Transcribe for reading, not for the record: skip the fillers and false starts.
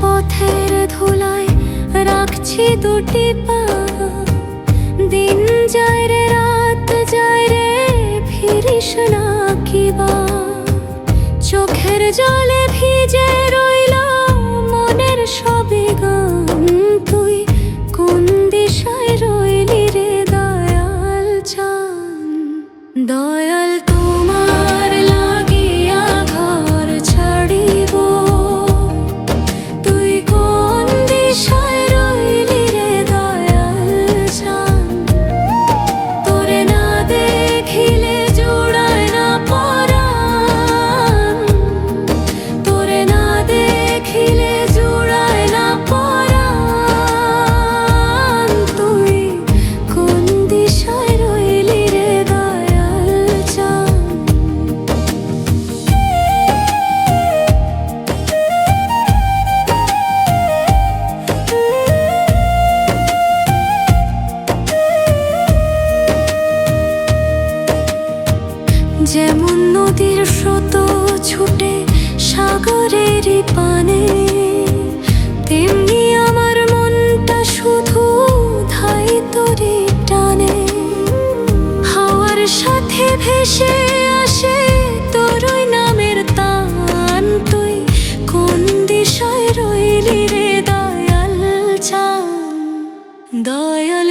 পথের ধুলায় রাখছি দুটি পা, দিন যায় রে রাত যায় রে ফিরিস না কিবা। চোখের জলে ভিজে রইল মনের সবে গান, তুই কোন দিশায় রইলি রে দয়াল চান। দয়াল তোমার লাগিয়া ঘর ছাড়িব, তুই কোন দিশায় রইলি রে দয়াল চান। তোরে না দেখিলে জুড়ায় না পরাণ, তোরে না দেখিলে জুড়ায় না পরাণ। তুই কোন দিশায় রইলি রে দয়াল চান। যেমন নদীর স্রোত ছুটে সাগরেরই পানে, তেমনি আমার মনটা শুধু ধাই তোরে টানে। হাওয়ার সাথে ভেসে আসে তোরই নামের তান, তুই কোন দিশায় রইলি রে দয়াল চান। দয়াল